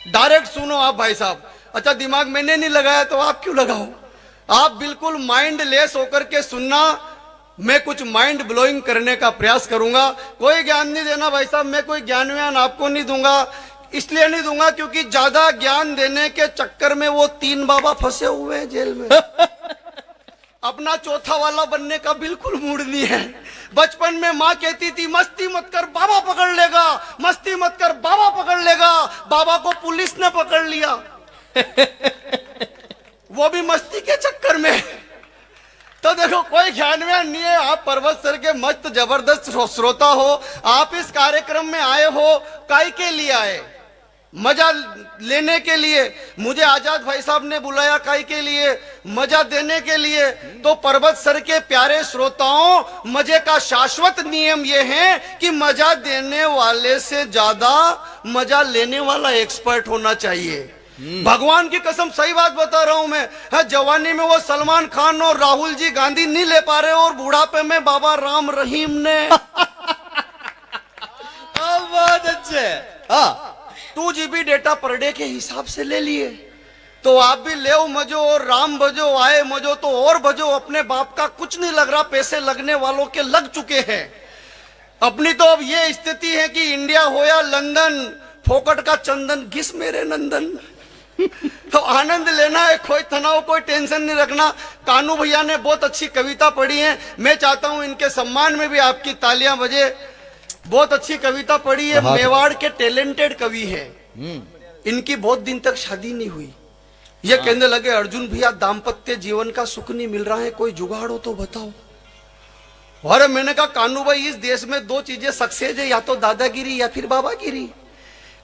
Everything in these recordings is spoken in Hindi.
डायरेक्ट सुनो आप भाई साहब। अच्छा दिमाग मैंने नहीं लगाया तो आप क्यों लगाओ? आप बिल्कुल माइंड लेस होकर के सुनना। मैं कुछ माइंड ब्लोइंग करने का प्रयास करूंगा। कोई ज्ञान नहीं देना भाई साहब, मैं कोई ज्ञान व्यान आपको नहीं दूंगा। इसलिए नहीं दूंगा क्योंकि ज्यादा ज्ञान देने के चक्कर में वो 3 बाबा फंसे हुए हैं जेल में। अपना चौथा वाला बनने का बिल्कुल मूड नहीं है। बचपन में माँ कहती थी मस्ती मत कर बाबा पकड़ लेगा, मस्ती मत कर बाबा पकड़ लेगा। बाबा को पुलिस ने पकड़ लिया, वो भी मस्ती के चक्कर में। तो देखो कोई ज्ञान व्यान नहीं है। आप पर्वत सर के मस्त जबरदस्त श्रोता हो। आप इस कार्यक्रम में आए हो काय के लिए आए? मजा लेने के लिए। मुझे आजाद भाई साहब ने बुलाया काय के लिए? मजा देने के लिए। तो पर्वत सर के प्यारे श्रोताओं, मजे का शाश्वत नियम यह है कि मजा देने वाले से ज्यादा मजा लेने वाला एक्सपर्ट होना चाहिए। भगवान की कसम सही बात बता रहा हूं मैं। है जवानी में वो सलमान खान और राहुल जी गांधी नहीं ले पा रहे और बुढ़ापे में बाबा राम रहीम ने। बहुत अच्छे। हाँ 2 GB डेटा पर डे के हिसाब से ले लिए। तो आप भी ले मजो और राम बजो, आए मजो तो और बजो। अपने बाप का कुछ नहीं लग रहा, पैसे लगने वालों के लग चुके हैं। अपनी तो अब ये स्थिति है कि इंडिया हो या लंदन, फोकट का चंदन घिस मेरे नंदन। तो आनंद लेना है, कोई तनाव कोई टेंशन नहीं रखना। कानू भैया ने बहुत अच्छी कविता पढ़ी है। मैं चाहता हूं इनके सम्मान में भी आपकी तालियां बजे। बहुत अच्छी कविता पढ़ी है। मेवाड़ के टैलेंटेड कवि है। इनकी बहुत दिन तक शादी नहीं हुई। ये कहने लगे अर्जुन भैया दाम्पत्य जीवन का सुख नहीं मिल रहा है, कोई जुगाड़ हो तो बताओ। और मैंने कहा कानू भाई इस देश में 2 चीजें सक्सेस है, या तो दादागिरी या फिर बाबागिरी।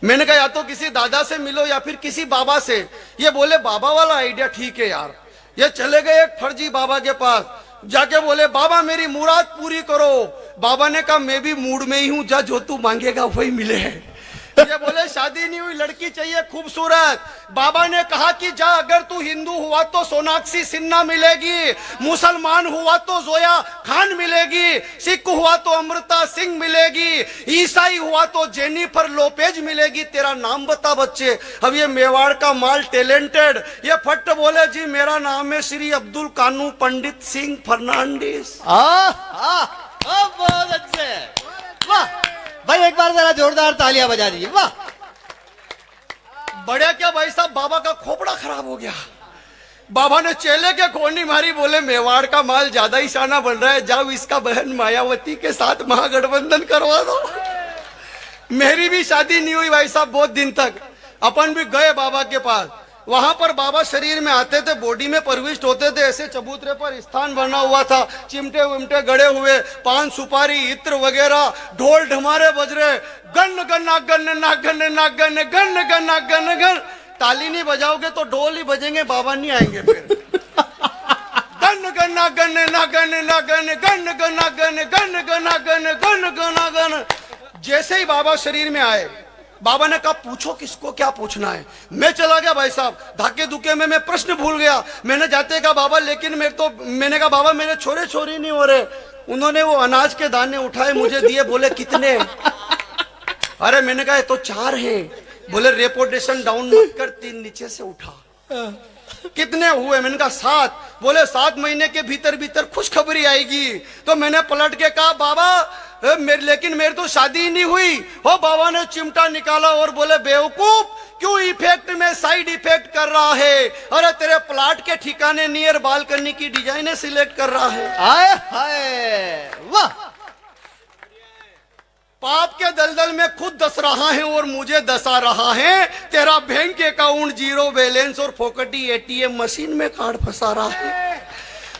मैंने कहा या तो किसी दादा से मिलो या फिर किसी बाबा से। ये बोले बाबा वाला आइडिया ठीक है यार। ये चले गए एक फर्जी बाबा के पास, जाके बोले बाबा मेरी मुराद पूरी करो। बाबा ने कहा मैं भी मूड में ही हूं, जा जो तू मांगेगा वही मिले है। ये बोले शादी नहीं हुई, लड़की चाहिए खूबसूरत। बाबा ने कहा कि जा अगर तू हिंदू हुआ तो सोनाक्षी सिन्हा मिलेगी, मुसलमान हुआ तो जोया खान मिलेगी, सिख हुआ तो अमृता सिंह मिलेगी, ईसाई हुआ तो जेनिफर लोपेज मिलेगी। तेरा नाम बता बच्चे। अब ये मेवाड़ का माल टैलेंटेड, ये फट बोले जी मेरा नाम है श्री अब्दुल कानू पंडित सिंह फर्नांडिस। बहुत अच्छे। वाह भाई, एक बार जरा जोरदार तालियां बजा दीजिए। वाह बढ़िया। क्या भाई साहब, बाबा का खोपड़ा खराब हो गया। बाबा ने चेले के कोनी मारी, बोले मेवाड़ का माल ज्यादा ही शाना बन रहा है, जाओ इसका बहन मायावती के साथ महागठबंधन करवा दो। मेरी भी शादी नहीं हुई भाई साहब बहुत दिन तक। अपन भी गए बाबा के पास। वहां पर बाबा शरीर में आते थे, बॉडी में प्रविष्ट होते थे। ऐसे चबूतरे पर स्थान बना हुआ था, चिमटे विमटे गड़े हुए, पान सुपारी इत्र वगैरह, ढोल ढमारे बज रहे। गन गन्ना गन ना गन ना गन गन गन्ना गन गन। ताली नहीं बजाओगे तो ढोल ही बजेंगे, बाबा नहीं आएंगे फिर। गन गन्ना गन ना गन ना गन गन गना गन गन गना गन गन गना गन। जैसे ही बाबा शरीर में आए, बाबा ने कहा पूछो किसको क्या पूछना है। मैं चला गया भाई साहब, धाके धुके में मैं प्रश्न भूल गया। मैंने जाते कहा बाबा लेकिन मैंने कहा बाबा मेरे छोरे छोरी नहीं हो रहे। उन्होंने वो अनाज के दाने उठाए मुझे दिए, बोले कितने? अरे मैंने कहा तो 4 हैं। बोले रेपुटेशन डाउन मत कर, 3 नीचे से उठा। कितने हुए? मैंने कहा 7। बोले 7 महीने के भीतर भीतर खुशखबरी आएगी। तो मैंने पलट के कहा बाबा लेकिन मेरी तो शादी ही नहीं हुई। हो बाबा ने चिमटा निकाला और बोले बेवकूफ, क्यों इफेक्ट में साइड इफेक्ट कर रहा है? अरे तेरे प्लाट के ठिकाने नियर बालकनी की डिजाइने सिलेक्ट कर रहा है। हाय हाय वाह। पाप के दलदल में खुद दस रहा है और मुझे दसा रहा है। तेरा बैंक अकाउंट 0 बैलेंस और फोकटी ATM मशीन में कार्ड फंसा रहा है।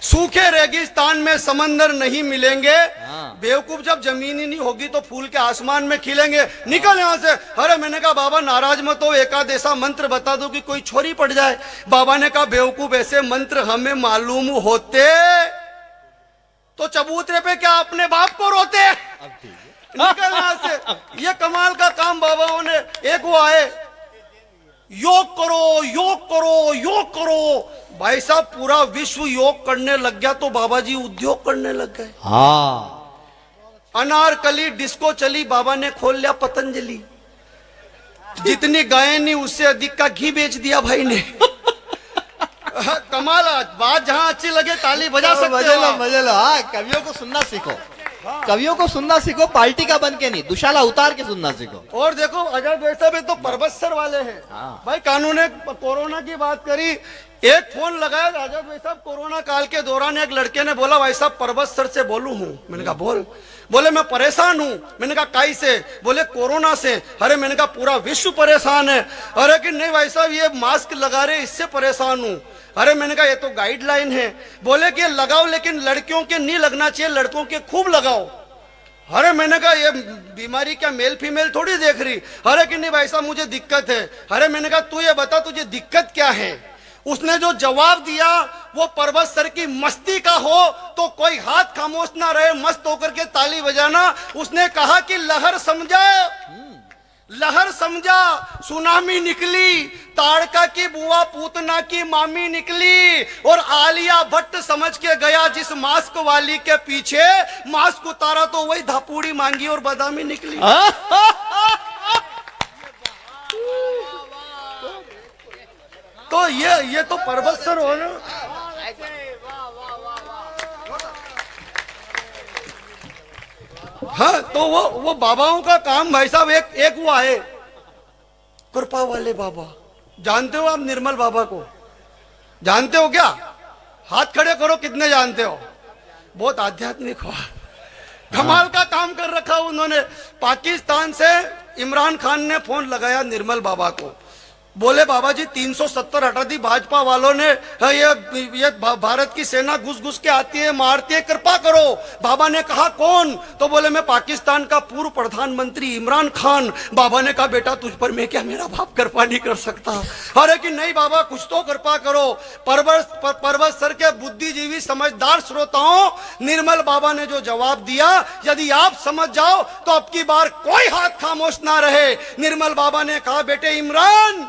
सूखे रेगिस्तान में समंदर नहीं मिलेंगे। बेवकूफ, जब जमीन ही नहीं होगी तो फूल के आसमान में खिलेंगे। निकल यहां से। अरे मैंने कहा बाबा नाराज मत हो, एकाध ऐसा मंत्र बता दो कि कोई छोरी पड़ जाए। बाबा ने कहा बेवकूफ, ऐसे मंत्र हमें मालूम होते तो चबूतरे पे क्या अपने बाप को रोते। निकल यहां से। ये कमाल का काम बाबाओं ने। एक वो आए, योग करो योग करो योग करो। भाई साहब पूरा विश्व योग करने लग गया तो बाबा जी उद्योग करने लग गए। अनारकली डिस्को चली, बाबा ने खोल लिया पतंजलि। जितनी गायें नहीं उससे अधिक का घी बेच दिया भाई ने। कमाल, बात जहां अच्छी लगे ताली बजा सकते मजे हो लो आप। मजे लो। हाँ, कवियों को सुनना सीखो, कवियों को सुनना सीखो, पार्टी का बन के नहीं, दुशाला उतार के सुनना सीखो। और देखो आजाद भाई साहब ये तो परबतसर वाले हैं। हाँ। भाई कानून ने कोरोना की बात करी, एक फोन लगाया आजाद भाई साहब कोरोना काल के दौरान, एक लड़के ने बोला भाई साहब परबतसर से बोलूं हूं। मैंने कहा बोल। बोले मैं परेशान हूं। मैंने कहा काई से? बोले कोरोना से। अरे मैंने कहा पूरा विश्व परेशान है। अरे कि नहीं भाई साहब ये मास्क लगा रहे इससे परेशान हूं। अरे मैंने कहा ये तो गाइडलाइन है। बोले कि लगाओ लेकिन लड़कियों के नहीं लगना चाहिए, लड़कों के खूब लगाओ। अरे मैंने कहा ये बीमारी क्या मेल फीमेल थोड़ी देख रही। अरे कि नहीं भाई साहब मुझे दिक्कत है। अरे मैंने कहा तू ये बता तुझे दिक्कत क्या है। उसने जो जवाब दिया वो परबतसर की मस्ती का हो तो कोई हाथ खामोश ना रहे, मस्त होकर के ताली बजाना। उसने कहा कि लहर समझा, लहर समझा, सुनामी निकली, ताड़का की बुआ पूतना की मामी निकली, और आलिया भट्ट समझ के गया जिस मास्क वाली के पीछे, मास्क उतारा तो वही धापूड़ी मांगी और बादामी निकली। तो ये तो परबतसर हो ना। हाँ तो वो बाबाओं का काम भाई साहब, एक वो आए कृपा वाले बाबा। जानते हो आप निर्मल बाबा को? जानते हो क्या? हाथ खड़े करो कितने जानते हो। बहुत आध्यात्मिक हो, कमाल का काम कर रखा उन्होंने। पाकिस्तान से इमरान खान ने फोन लगाया निर्मल बाबा को, बोले बाबा जी 370 हटा दी भाजपा वालों ने, ये भारत की सेना घुस घुस के आती है, मारती है, कृपा करो। बाबा ने कहा कौन? तो बोले मैं पाकिस्तान का पूर्व प्रधानमंत्री इमरान खान। बाबा ने कहा बेटा तुझ पर मैं क्या मेरा बाप कृपा नहीं कर सकता? अरे कि नहीं बाबा कुछ तो कृपा करो। परबतसर के बुद्धिजीवी समझदार श्रोताओं, निर्मल बाबा ने जो जवाब दिया यदि आप समझ जाओ तो अब की बार कोई हाथ खामोश ना रहे। निर्मल बाबा ने कहा बेटे इमरान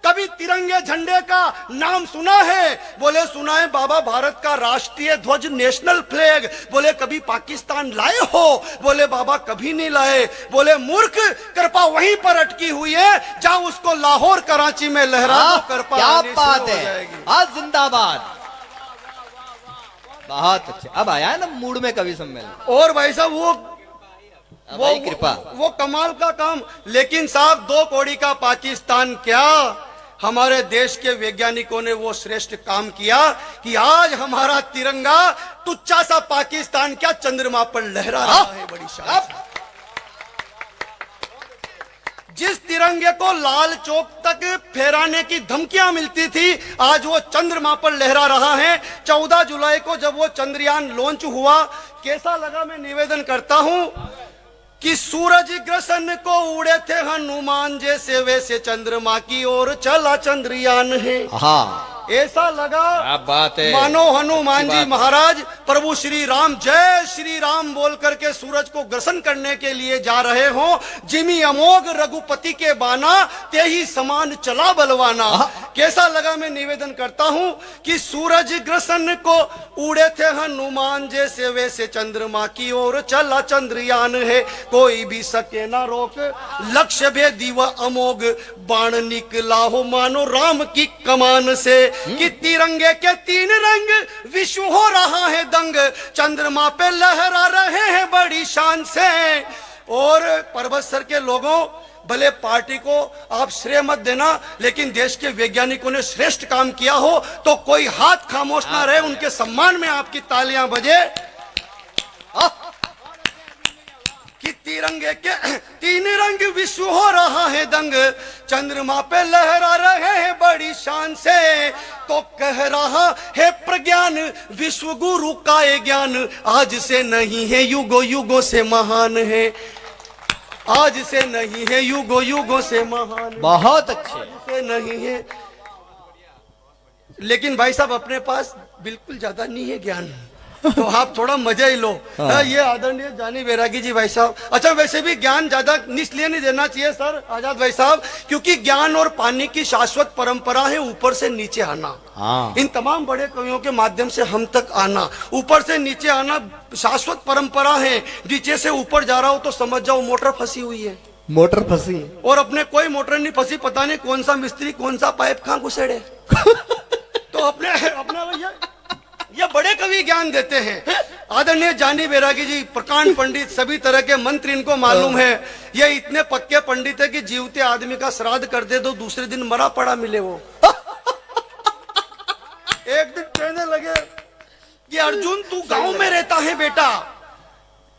कभी तिरंगे झंडे का नाम सुना है? बोले सुना है बाबा, भारत का राष्ट्रीय ध्वज नेशनल फ्लैग। बोले कभी पाकिस्तान लाए हो? बोले बाबा कभी नहीं लाए। बोले मूर्ख, कृपा वहीं पर अटकी हुई है, जाओ उसको लाहौर कराची में लहरा दो, कृपा क्या आने से बात हो है। जाएगी। आज जिंदाबाद, बहुत अच्छे। अब आया ना मूड में कवि सम्मेलन। और भाई साहब वो कृपा, वो कमाल का काम। लेकिन साहब 2 कौड़ी का पाकिस्तान क्या, हमारे देश के वैज्ञानिकों ने वो श्रेष्ठ काम किया कि आज हमारा तिरंगा तुच्चा सा पाकिस्तान क्या चंद्रमा पर लहरा रहा है बड़ी शान से। जिस तिरंगे को लाल चौक तक फहराने की धमकियां मिलती थी, आज वो चंद्रमा पर लहरा रहा है। 14 जुलाई को जब वो चंद्रयान लॉन्च हुआ, कैसा लगा मैं निवेदन करता हूं कि सूरज ग्रसन को उड़े थे हनुमान जैसे, वैसे चंद्रमा की ओर चला चंद्रयान है। हाँ ऐसा लगा क्या बात है, मानो हनुमान जी महाराज प्रभु श्री राम जय श्री राम बोल करके सूरज को ग्रसन करने के लिए जा रहे हो। जिमी अमोघ रघुपति के बाना, ते ही समान चला बलवाना। कैसा लगा मैं निवेदन करता हूं कि सूरज ग्रसन को उड़े थे हनुमान जैसे, वैसे चंद्रमा की ओर चला चंद्रयान है। कोई भी सके ना रोक, लक्ष्य भेदी व अमोघ, बाण निकला हो मानो राम की कमान से। कि तिरंगे के 3 रंग, विश्व हो रहा है दंग, चंद्रमा पे लहरा रहे हैं बड़ी शान से। और परबतसर के लोगों, भले पार्टी को आप श्रेय मत देना, लेकिन देश के वैज्ञानिकों ने श्रेष्ठ काम किया हो तो कोई हाथ खामोश ना रहे, उनके सम्मान में आपकी तालियां बजे। कि तिरंगे के 3 रंग, विश्व हो रहा है दंग, चंद्रमा पे लहरा रहे हैं बड़ी शान से। तो कह रहा है प्रज्ञान, विश्व गुरु का ये ज्ञान, आज से नहीं है युगों युगों से महान है, आज से नहीं है युगों युगों से महान। बहुत अच्छे। आज से नहीं है। लेकिन भाई साहब अपने पास बिल्कुल ज्यादा नहीं है ज्ञान, तो आप थोड़ा मजा ही लो। हाँ। ये आदरणीय जानी बैरागी जी भाई साहब, अच्छा वैसे भी ज्ञान ज्यादा इसलिए नहीं देना चाहिए सर आजाद भाई साहब, क्योंकि ज्ञान और पानी की शाश्वत परंपरा है ऊपर से नीचे आना। हाँ। इन तमाम बड़े कवियों के माध्यम से हम तक आना, ऊपर से नीचे आना शाश्वत परंपरा है। नीचे से ऊपर जा रहा हो तो समझ जाओ मोटर फंसी हुई है। मोटर फंसी है। और अपने कोई मोटर नहीं फंसी, पता नहीं कौन सा मिस्त्री कौन सा पाइप कहां घुसेड़े। तो अपने अपना भैया ये बड़े कवि ज्ञान देते हैं। आदरणीय जानी बैरागी जी, प्रकांड पंडित, सभी तरह के मंत्र इनको मालूम है। ये इतने पक्के पंडित है कि जीवते आदमी का श्राद्ध कर दे तो दूसरे दिन मरा पड़ा मिले वो। एक दिन कहने लगे कि अर्जुन तू गांव में रहता है बेटा,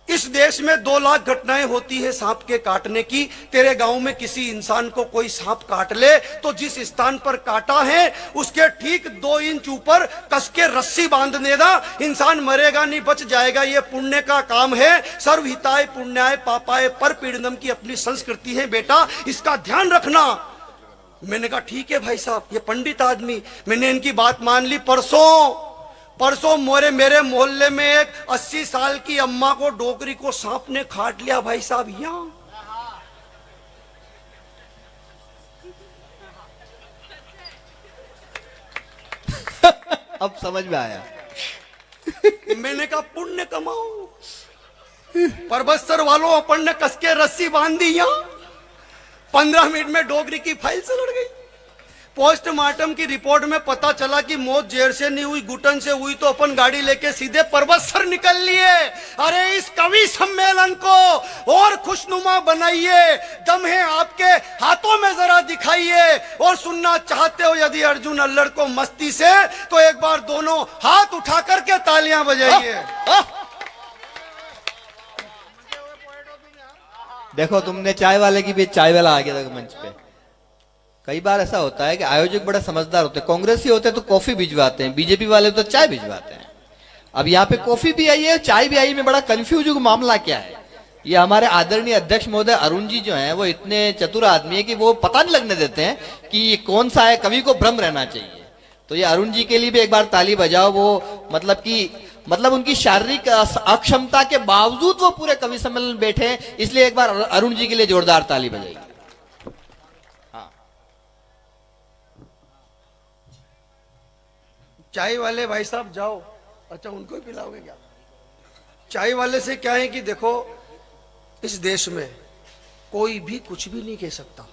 इस देश में 2 लाख घटनाएं होती है सांप के काटने की। तेरे गांव में किसी इंसान को कोई सांप काट ले तो जिस स्थान पर काटा है उसके ठीक 2 इंच ऊपर कस के रस्सी बांध देना, इंसान मरेगा नहीं, बच जाएगा। ये पुण्य का काम है। सर्वहिताय पुण्याय पापाय पर पीड़नम की अपनी संस्कृति है बेटा, इसका ध्यान रखना। मैंने कहा ठीक है भाई साहब, ये पंडित आदमी। मैंने इनकी बात मान ली। परसों मेरे मोहल्ले में एक 80 साल की अम्मा को डोकरी को सांप ने काट लिया भाई साहब। यहां अब समझ में आया। मैंने कहा पुण्य कमाओ। परबत्सर वालों, अपन ने कस के रस्सी बांध दी। यहां 15 मिनट में डोगरी की फाइल से लड़ गई। पोस्टमार्टम की रिपोर्ट में पता चला कि मौत जेर से नहीं हुई, घुटन से हुई। तो अपन गाड़ी लेके सीधे परबत्सर निकल लिए। अरे इस कवि सम्मेलन को और खुशनुमा बनाइए, दम है आपके हाथों में जरा दिखाइए। और सुनना चाहते हो यदि अर्जुन अल्लड़ को मस्ती से, तो एक बार दोनों हाथ उठा करके तालियां बजाइए। देखो तुमने चाय वाले की भी, चाय वाला आ गया था मंच पे। कई बार ऐसा होता है कि आयोजक बड़े समझदार होते हैं। कांग्रेसी होते हैं तो कॉफी भिजवाते हैं, बीजेपी वाले तो चाय भिजवाते हैं। अब यहाँ पे कॉफी भी आई है, चाय भी आई, में बड़ा कंफ्यूज हूं मामला क्या है। ये हमारे आदरणीय अध्यक्ष महोदय अरुण जी जो हैं, वो इतने चतुर आदमी है कि वो पता नहीं लगने देते हैं कि ये कौन सा है, कवि को भ्रम रहना चाहिए। तो ये अरुण जी के लिए भी एक बार ताली बजाओ। वो मतलब उनकी शारीरिक अक्षमता के बावजूद वो पूरे कवि सम्मेलन में बैठे हैं, इसलिए एक बार अरुण जी के लिए जोरदार ताली बजाइए। चाय वाले भाई साहब जाओ। अच्छा, उनको ही पिलाओगे क्या? चाय वाले से क्या है कि देखो, इस देश में कोई भी कुछ भी नहीं कह सकता।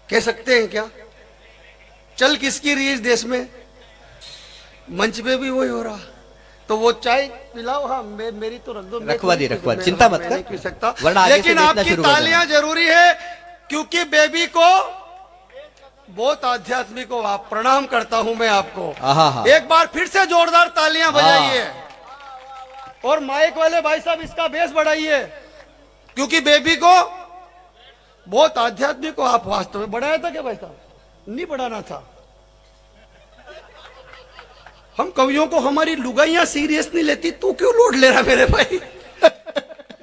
कह सकते हैं क्या? चल किसकी रही इस देश में? मंच पे भी वही हो रहा। तो वो चाय पिलाओ। हाँ, मेरी तो रख दो, रखवा दी, चिंता मत कर, नहीं पी सकता। वरना लेकिन आपकी तालियां जरूरी है, क्योंकि बेबी को बहुत आध्यात्मिक हो आप। प्रणाम करता हूं मैं आपको। एक बार फिर से जोरदार तालियां बजाइए। और माइक वाले भाई साहब इसका बेस बढ़ाइए, क्योंकि बेबी को बहुत आध्यात्मिक हो आप। वास्तव में बढ़ाया था क्या भाई साहब? नहीं बढ़ाना था। हम कवियों को हमारी लुगाइयां सीरियस नहीं लेती, तू क्यों लोड ले रहा मेरे भाई?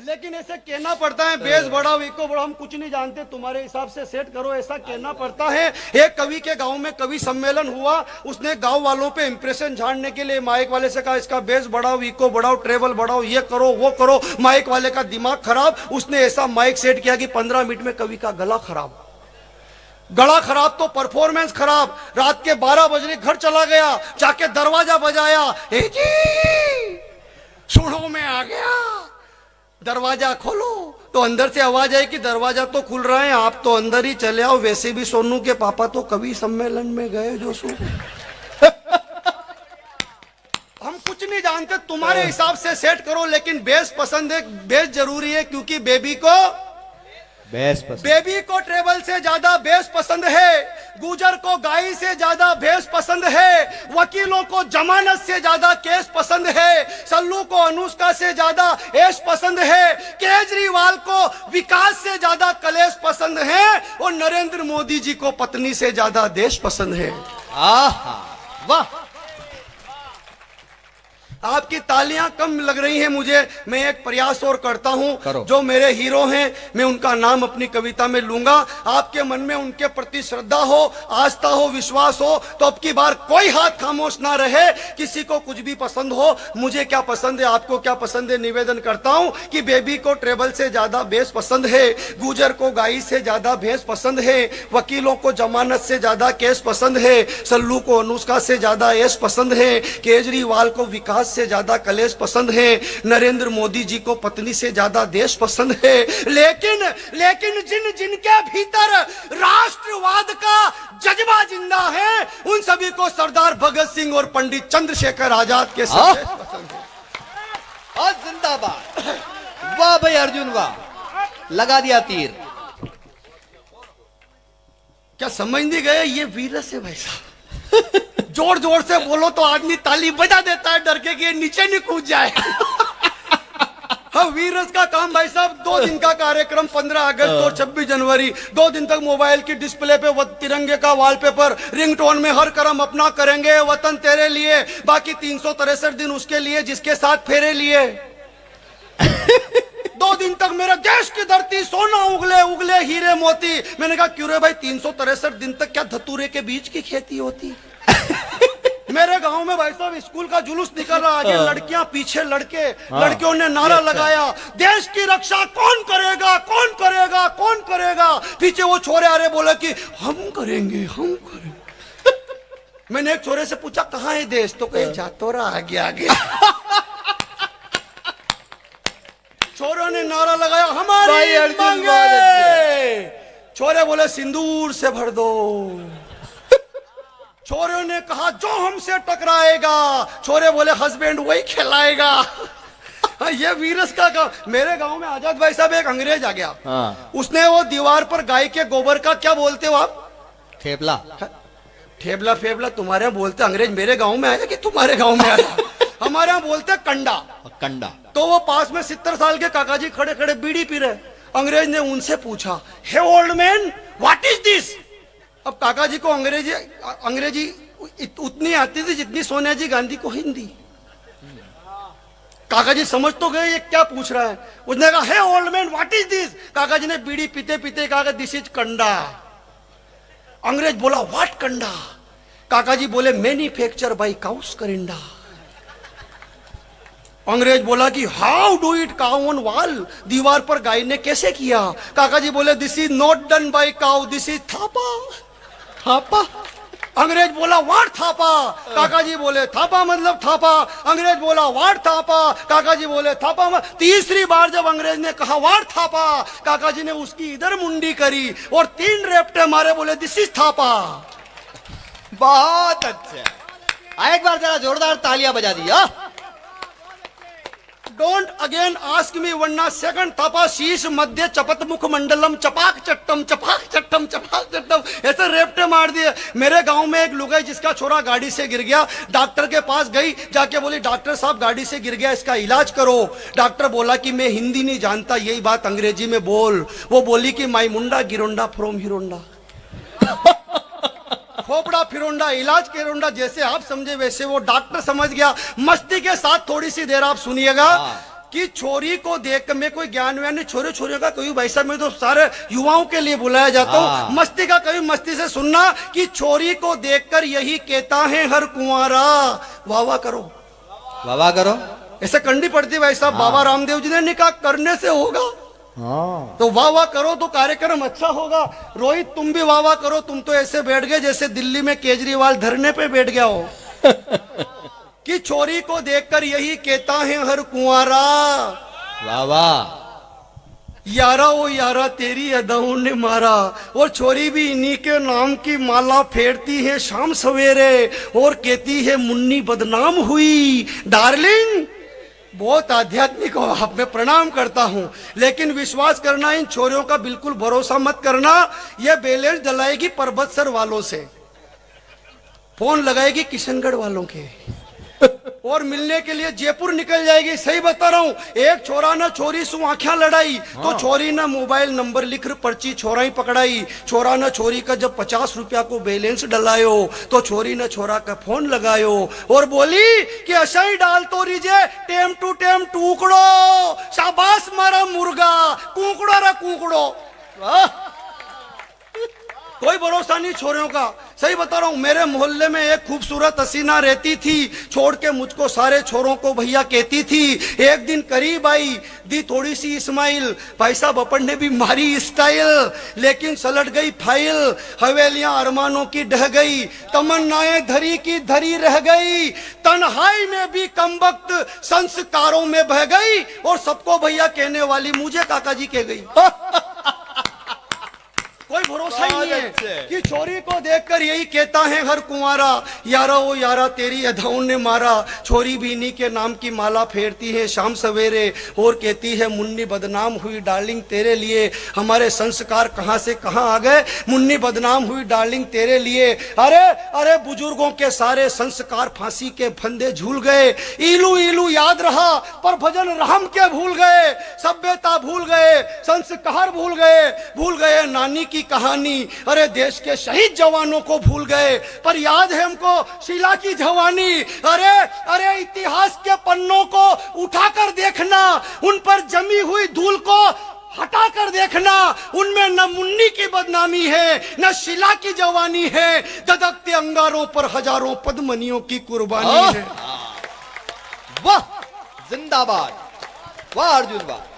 लेकिन ऐसे कहना पड़ता है, बेस बढ़ाओ, इको बढ़ाओ। हम कुछ नहीं जानते, तुम्हारे हिसाब से सेट करो, ऐसा कहना पड़ता है। एक कवि के गांव में कवि सम्मेलन हुआ, उसने गांव वालों पे इंप्रेशन झाड़ने के लिए माइक वाले से कहा इसका बेस बढ़ाओ, इको बढ़ाओ, ट्रेवल बढ़ाओ, ये करो वो करो। माइक वाले का दिमाग खराब, उसने ऐसा माइक सेट किया कि 15 मिनट में कवि का गला खराब तो परफॉर्मेंस खराब। रात के 12 बजे घर चला गया, जाके दरवाजा बजाया, सुनो मैं आ गया। दरवाजा खोलो तो अंदर से आवाज आई कि दरवाजा तो खुल रहा है, आप तो अंदर ही चले आओ। वैसे भी सोनू के पापा तो कवि सम्मेलन में गए जो सो। हम कुछ नहीं जानते, तुम्हारे हिसाब से सेट करो, लेकिन बेस पसंद है, बेस जरूरी है। क्योंकि बेबी को ट्रेवल से ज्यादा बेस पसंद है, गुजर को गाई से ज्यादा बेस पसंद है, वकीलों को जमानत से ज्यादा केस पसंद है, सल्लू को अनुष्का से ज्यादा ऐश पसंद है, केजरीवाल को विकास से ज्यादा कलेश पसंद है, और नरेंद्र मोदी जी को पत्नी से ज्यादा देश पसंद है। वाह, आपकी तालियां कम लग रही हैं मुझे। मैं एक प्रयास और करता हूं, जो मेरे हीरो हैं मैं उनका नाम अपनी कविता में लूंगा। आपके मन में उनके प्रति श्रद्धा हो, आस्था हो, विश्वास हो, तो अब की बार कोई हाथ खामोश ना रहे। किसी को कुछ भी पसंद हो, मुझे क्या पसंद है, आपको क्या पसंद है, निवेदन करता हूं कि बेबी को ट्रेवल से ज्यादा बेस पसंद है, गुजर को गाई से ज्यादा भेस पसंद है, वकीलों को जमानत से ज्यादा केस पसंद है, सल्लू को अनुष्का से ज्यादा ऐश पसंद है, केजरीवाल को विकास से ज्यादा कलेश पसंद है, नरेंद्र मोदी जी को पत्नी से ज्यादा देश पसंद है, लेकिन जिन जिनके भीतर राष्ट्रवाद का जज्बा जिंदा है, उन सभी को सरदार भगत सिंह और पंडित चंद्रशेखर आजाद के संदेश पसंद है। और जिंदाबाद। वाह भाई अर्जुन वाह, लगा दिया तीर। क्या समझ नहीं गए? ये वीरस है भाई साहब। जोर जोर से बोलो तो आदमी ताली बजा देता है डर के कि नीचे नहीं कूद जाए। हाँ, वीरस का काम भाई साहब, 2 दिन का कार्यक्रम, 15 अगस्त और 26 जनवरी, 2 दिन तक मोबाइल की डिस्प्ले पे तिरंगे का वॉलपेपर, रिंगटोन में हर कर्म अपना करेंगे वतन तेरे लिए, बाकी 363 दिन उसके लिए जिसके साथ फेरे लिए। 2 दिन तक मेरे देश की धरती सोना उगले उगले हीरे मोती। मैंने कहा क्यों रे भाई, 363 दिन तक क्या धतूरे के बीज की खेती होती? मेरे गांव में भाई साहब स्कूल का जुलूस निकल रहा, आगे लड़कियां पीछे लड़के, लड़कियों ने नारा लगाया, देश की रक्षा कौन करेगा, कौन करेगा, कौन करेगा। पीछे वो छोरे आ रहे, बोले कि हम करेंगे, हम करेंगे। मैंने एक छोरे से पूछा कहाँ है देश, तो कहे जा तो रहा आगे आगे। छोरों ने नारा लगाया हमारी मांगे, छोरे बोले सिंदूर से भर दो। छोरों ने कहा जो हमसे टकराएगा, छोरे बोले हस्बैंड वही खिलाएगा। ये वीरस का काम। मेरे गांव में आजाद भाई साहब एक अंग्रेज आ गया, हाँ। उसने वो दीवार पर गाय के गोबर का क्या बोलते हो आप? ठेपला। ठेबला फेबला तुम्हारे यहाँ बोलते, अंग्रेज मेरे गांव में आया कि तुम्हारे गांव में आया? हमारे यहाँ बोलते कंडा। कंडा। तो वो पास में 70 साल के काका जी खड़े खड़े बीड़ी पी रहे, अंग्रेज ने उनसे पूछा, hey old man what is this? अब काका जी को अंग्रेजी उतनी आती थी जितनी सोनिया जी गांधी को हिंदी। काका जी समझ तो गए ये क्या पूछ रहा है। उसने कहा hey old man what is this? काका जी ने बीड़ी पीते पीते कहा दिस इज कंडा। अंग्रेज बोला व्हाट कंडा? काका जी बोले मैन्युफैक्चर बाय काउस करिंडा। अंग्रेज बोला कि how do it cow on wall? दीवार पर गाय ने कैसे किया? काका जी बोले this is not done by cow, this is Thapa. Thapa? अंग्रेज बोला व्हाट थापा? काका जी बोले थापा मतलब थापा। अंग्रेज बोला व्हाट थापा? काका जी बोले थापा। तीसरी बार जब अंग्रेज ने कहा व्हाट थापा, काका जी ने उसकी इधर मुंडी करी और 3 रेपटे मारे, बोले दिस इज थापा। बहुत अच्छा, एक बार जरा जोरदार तालियां बजा दिया। डोंट अगेन आस्क मी, वरना सेकंड थापा शीश मध्य चपत मुख मंडलम चपाक चट्टम चपाक चट्टम चपाक चट्टम, ऐसे रेपटे मार दिए। मेरे गांव में एक लुगाई जिसका छोरा गाड़ी से गिर गया, डॉक्टर के पास गई, जाके बोली डॉक्टर साहब गाड़ी से गिर गया, इसका इलाज करो। डॉक्टर बोला कि मैं हिंदी नहीं जानता, यही बात अंग्रेजी में बोल। वो बोली कि माई मुंडा गिरोंडा फ्रॉम हीरोंडा। खोपड़ा फिरोंडा, इलाज केरोंडा, जैसे आप समझे वैसे वो डॉक्टर समझ गया। मस्ती के साथ थोड़ी सी देर आप सुनिएगा कि छोरी को देख कर, मैं कोई ज्ञान व्यान नहीं, छोरे छोरियों का कभी भाई साहब, मैं तो सारे युवाओं के लिए बुलाया जाता हूँ। मस्ती का कभी मस्ती से सुनना कि छोरी को देखकर यही कहता है हर कुंवारा, वाह वाह करो, वाह वाह करो। ऐसे करनी पड़ती भाई साहब। बाबा रामदेव जी ने निकाह करने से होगा, तो वाह वाह करो तो कार्यक्रम अच्छा होगा। रोहित तुम भी वाह वाह करो, तुम तो ऐसे बैठ गए जैसे दिल्ली में केजरीवाल धरने पे बैठ गया हो। कि छोरी को देखकर यही कहता है हर कुंवारा, वाह वाह। यारा वो यारा तेरी अदाओं ने मारा। और छोरी भी इन्हीं के नाम की माला फेरती है शाम सवेरे और कहती है मुन्नी बदनाम हुई। डार्लिंग बहुत आध्यात्मिक हो आप, मैं प्रणाम करता हूं, लेकिन विश्वास करना इन छोरियों का बिल्कुल भरोसा मत करना। ये बैलेंस डलाएगी परबतसर वालों से, फोन लगाएगी किशनगढ़ वालों के, और मिलने के लिए जयपुर निकल जाएगी। सही बता रहा हूं। एक छोरा ना छोरी सु आंखें लड़ाई, तो छोरी ना मोबाइल नंबर लिख पर्ची छोरा ही पकड़ाई। छोरा ना छोरी का जब 50 रुपया को बैलेंस डलायो, तो छोरी ना छोरा का फोन लगायो और बोली कि ऐसा ही डाल तो रीजे टेम टू टेम टूकड़ो, शाबाश मारा मुर्गा, कुकड़ो रा कुकड़ो। कोई भरोसा नहीं छोरियों का। सही बता रहा हूं, मेरे मोहल्ले में एक खूबसूरत हसीना रहती थी, छोड़ के मुझको सारे छोरों को भैया कहती थी। एक दिन करीब आई, दी थोड़ी सी इस्माइल, भाई साहब अपन ने भी मारी स्टाइल, लेकिन सलट गई फाइल। हवेलियां अरमानों की ढह गई, तमन्नाएं धरी की धरी रह गई, तन्हाई में भी कमबख्त संस्कारों में बह गई, और सबको भैया कहने वाली मुझे काका जी कह गई। कोई भरोसा ही नहीं है कि चोरी को देखकर यही कहता है हर कुंवारा, यारा ओ यारा तेरी अधाओं ने मारा। छोरी बीनी के नाम की माला फेरती है शाम सवेरे, और कहती है मुन्नी बदनाम हुई डार्लिंग तेरे लिए। हमारे संस्कार कहां से कहां आ गए, मुन्नी बदनाम हुई डार्लिंग तेरे लिए। अरे अरे बुजुर्गों के सारे संस्कार फांसी के फंदे झूल गए। इलू इलू याद रहा पर भजन राम के भूल गए, सभ्यता भूल गए, संस्कार भूल गए नानी की कहानी। अरे देश के शहीद जवानों को भूल गए, पर याद है हमको शीला की जवानी। अरे अरे इतिहास के पन्नों को उठाकर देखना, उन पर जमी हुई धूल को हटा कर देखना, उनमें न मुन्नी की बदनामी है न शीला की जवानी है। ददकते अंगारों पर हजारों पद्मनियों की कुर्बानी है। वाह, जिंदाबाद, वाह अर्जुन वाह।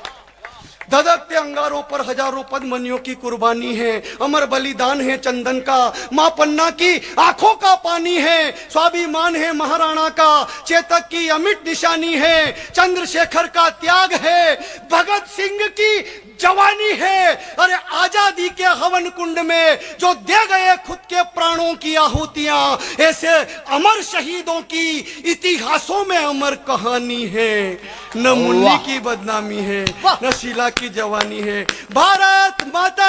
धधकते अंगारों पर हजारों पद्मनियों की कुर्बानी है, अमर बलिदान है चंदन का, मां पन्ना की आंखों का पानी है, स्वाभिमान है महाराणा का, चेतक की अमिट निशानी है, चंद्रशेखर का त्याग है, भगत सिंह की जवानी है। अरे आजादी के हवन कुंड में जो दे गए खुद के प्राणों की आहुतियां, ऐसे अमर शहीदों की इतिहासों में अमर कहानी है। न मुन्नी की बदनामी है न शीला की जवानी है। भारत माता